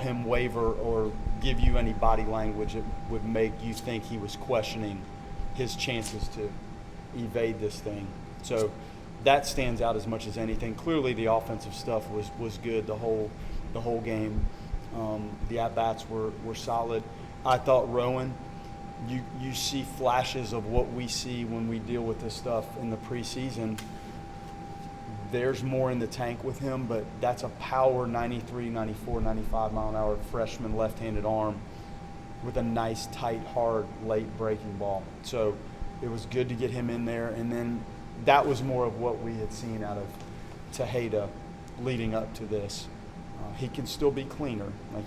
him waver or give you any body language that would make you think he was questioning his chances to evade this thing. So that stands out as much as anything. Clearly the offensive stuff was good the whole game. The at-bats were solid. I thought Rowan, you see flashes of what we see when we deal with this stuff in the preseason. There's more in the tank with him, but that's a power 93, 94, 95 mile an hour freshman left-handed arm with a nice, tight, hard, late breaking ball. So it was good to get him in there. And then that was more of what we had seen out of Tejeda leading up to this. He can still be cleaner. Like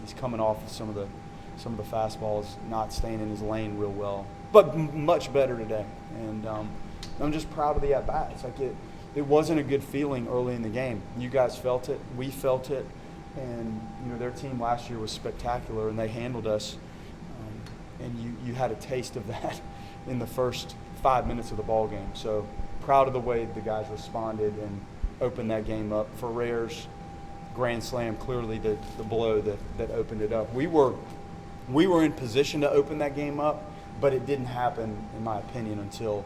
he's coming off of some of the fastballs not staying in his lane real well, but much better today. And I'm just proud of the at-bats. Like it wasn't a good feeling early in the game. You guys felt it. We felt it. And, their team last year was spectacular, and they handled us. And you had a taste of that in the first 5 minutes of the ball game. So proud of the way the guys responded and opened that game up. Ferrer's grand slam, clearly the blow that opened it up. We were in position to open that game up, but it didn't happen, in my opinion, until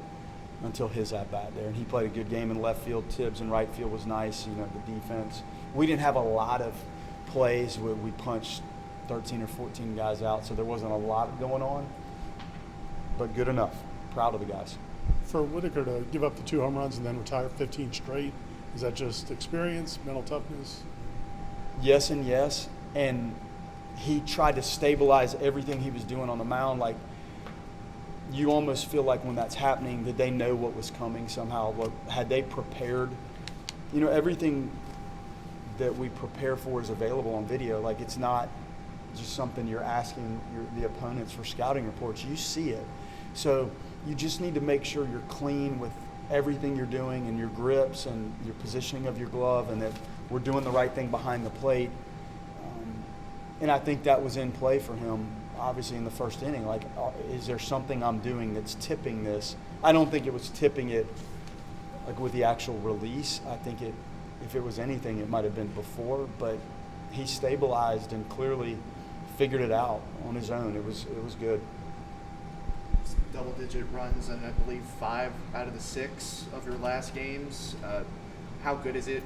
his at-bat there. And he played a good game in left field. Tibbs in right field was nice, the defense. We didn't have a lot of plays where we punched 13 or 14 guys out, so there wasn't a lot going on, but good enough. Proud of the guys. For Whitaker to give up the 2 home runs and then retire 15 straight, is that just experience, mental toughness? Yes and yes. And he tried to stabilize everything he was doing on the mound. Like, you almost feel like when that's happening, did they know what was coming somehow? Had they prepared? Everything that we prepare for is available on video. Like, it's not just something you're asking the opponents for scouting reports. You see it. So you just need to make sure you're clean with everything you're doing and your grips and your positioning of your glove, and that we're doing the right thing behind the plate. And I think that was in play for him, obviously, in the first inning. Like, is there something I'm doing that's tipping this? I don't think it was tipping it, like, with the actual release. I think if it was anything, it might have been before. But he stabilized and clearly figured it out on his own. It was good. Double-digit runs, and I believe 5 out of the 6 of your last games. How good is it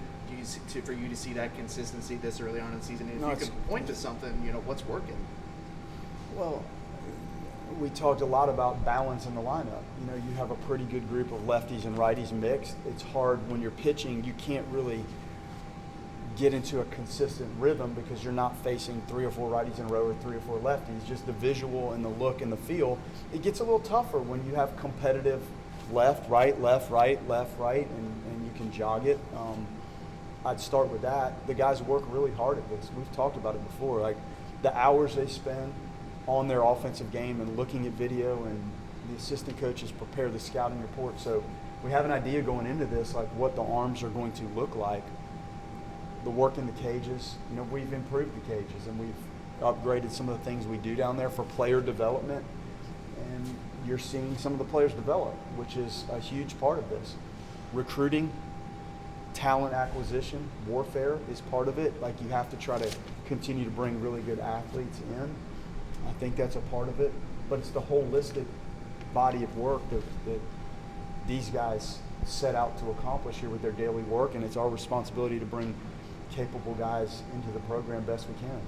for you to see that consistency this early on in the season? And if you could point to something, what's working? Well, we talked a lot about balance in the lineup. You have a pretty good group of lefties and righties mixed. It's hard when you're pitching. You can't really get into a consistent rhythm because you're not facing 3 or 4 righties in a row or 3 or 4 lefties. Just the visual and the look and the feel. It gets a little tougher when you have competitive left, right, and you can jog it. I'd start with that. The guys work really hard at this. We've talked about it before. Like, the hours they spend on their offensive game and looking at video, and the assistant coaches prepare the scouting report. So we have an idea going into this, like what the arms are going to look like. The work in the cages, we've improved the cages, and we've upgraded some of the things we do down there for player development. And you're seeing some of the players develop, which is a huge part of this. Recruiting, talent acquisition, warfare is part of it. Like, you have to try to continue to bring really good athletes in. I think that's a part of it. But it's the holistic body of work that these guys set out to accomplish here with their daily work, and it's our responsibility to bring capable guys into the program best we can.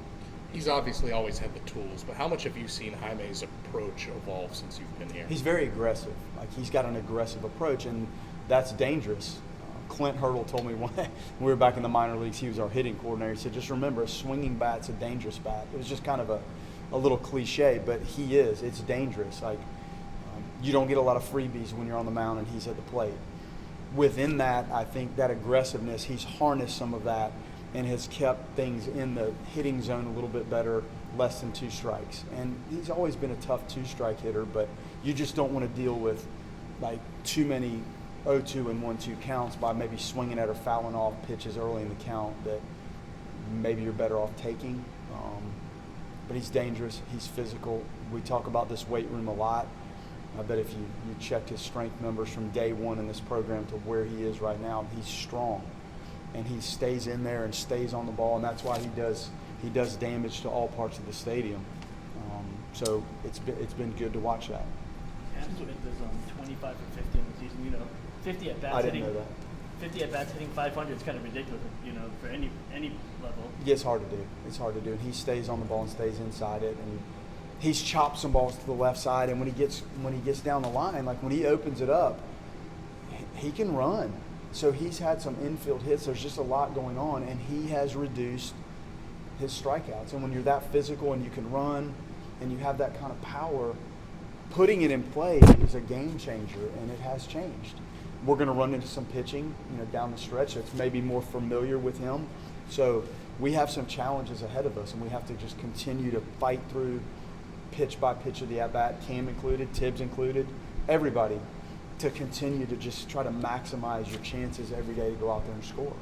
He's obviously always had the tools, but how much have you seen Jaime's approach evolve since you've been here? He's very aggressive. Like, he's got an aggressive approach, and that's dangerous. Clint Hurdle told me when we were back in the minor leagues, he was our hitting coordinator. He said, just remember, a swinging bat's a dangerous bat. It was just kind of a little cliche, but he is. It's dangerous. Like, you don't get a lot of freebies when you're on the mound and he's at the plate. Within that, I think that aggressiveness, he's harnessed some of that and has kept things in the hitting zone a little bit better, less than 2 strikes. And he's always been a tough 2-strike hitter, but you just don't want to deal with, like, too many 0-2 and 1-2 counts by maybe swinging at or fouling off pitches early in the count that maybe you're better off taking. But he's dangerous. He's physical. We talk about this weight room a lot. I bet if you checked his strength numbers from day one in this program to where he is right now, he's strong. And he stays in there and stays on the ball, and that's why he does he does damage to all parts of the stadium. So it's been good to watch that. Hampton is 25 for 50 in the season. 50 at bats. I didn't know that. 50 at bats hitting 500 is kind of ridiculous. For any level. Yeah, it's hard to do. It's hard to do. And he stays on the ball and stays inside it. And he's chopped some balls to the left side. And when he gets down the line, like when he opens it up, he can run. So he's had some infield hits. There's just a lot going on, and he has reduced his strikeouts. And when you're that physical and you can run and you have that kind of power, putting it in play is a game changer, and it has changed. We're going to run into some pitching, down the stretch that's maybe more familiar with him. So we have some challenges ahead of us, and we have to just continue to fight through pitch by pitch of the at-bat, Cam included, Tibbs included, everybody, to continue to just try to maximize your chances every day to go out there and score.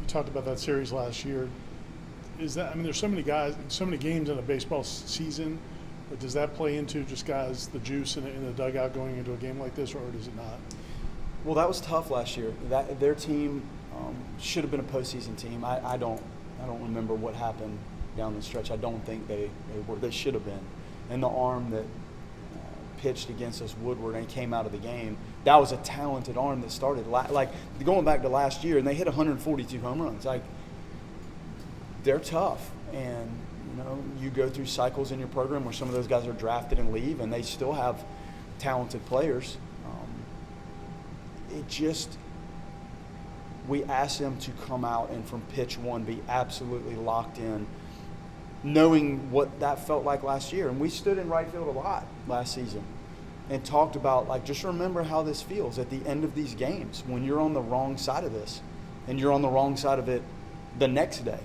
You talked about that series last year. There's so many guys, so many games in a baseball season, but does that play into just guys, the juice in the dugout going into a game like this, or does it not? Well, that was tough last year. Their team should have been a postseason team. I don't remember what happened down the stretch. I don't think they were. They should have been. And the arm that pitched against us, Woodward, and came out of the game, that was a talented arm that started. Like going back to last year, and they hit 142 home runs. Like, they're tough, and you go through cycles in your program where some of those guys are drafted and leave, and they still have talented players. We asked them to come out and from pitch one be absolutely locked in, knowing what that felt like last year. And we stood in right field a lot last season and talked about, just remember how this feels at the end of these games when you're on the wrong side of this and you're on the wrong side of it the next day.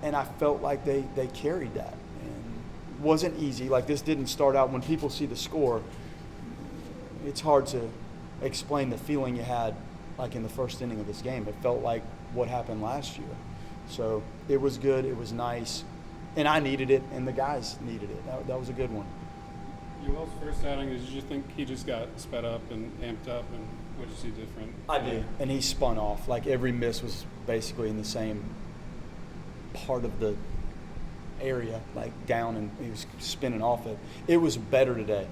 And I felt like they carried that. And it wasn't easy. This didn't start out when people see the score. It's hard to explain the feeling you had in the first inning of this game. It felt like what happened last year. So it was good. It was nice. And I needed it, and the guys needed it. That was a good one. Yoel's first outing, did you think he just got sped up and amped up, and what did you see different? I did. And he spun off. Every miss was basically in the same part of the area, down, and he was spinning off it. It was better today.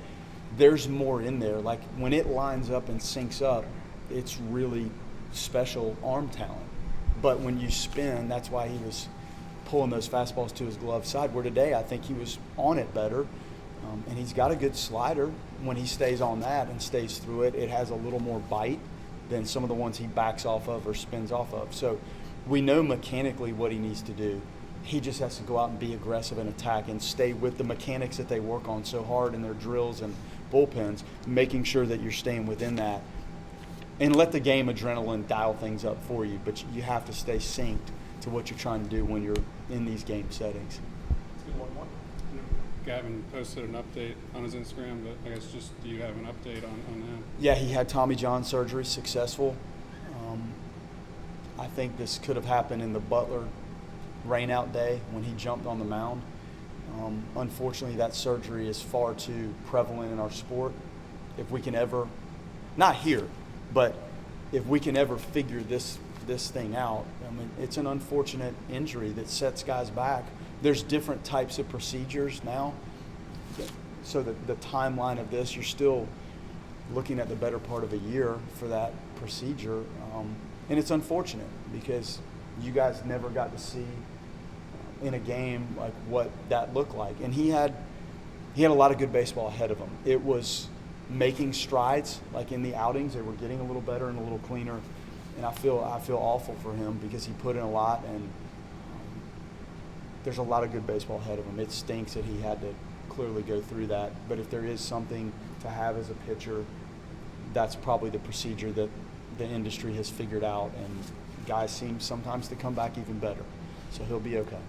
There's more in there. When it lines up and syncs up, it's really special arm talent. But when you spin, that's why he was pulling those fastballs to his glove side, where today I think he was on it better. And he's got a good slider. When he stays on that and stays through it, it has a little more bite than some of the ones he backs off of or spins off of. So we know mechanically what he needs to do. He just has to go out and be aggressive and attack and stay with the mechanics that they work on so hard in their drills and bullpens, making sure that you're staying within that. And let the game adrenaline dial things up for you, but you have to stay synced to what you're trying to do when you're in these game settings. Gavin posted an update on his Instagram, but I guess do you have an update on that? Yeah, he had Tommy John surgery, successful. I think this could have happened in the Butler rainout day when he jumped on the mound. Unfortunately, that surgery is far too prevalent in our sport. If we can ever, not here, but if we can ever figure this thing out, it's an unfortunate injury that sets guys back. There's different types of procedures now. So the timeline of this, you're still looking at the better part of a year for that procedure. And it's unfortunate because you guys never got to see in a game what that looked like. And he had a lot of good baseball ahead of him. It was making strides, in the outings. They were getting a little better and a little cleaner. And I feel awful for him because he put in a lot, and there's a lot of good baseball ahead of him. It stinks that he had to clearly go through that. But if there is something to have as a pitcher, that's probably the procedure that the industry has figured out, and guys seem sometimes to come back even better. So he'll be okay.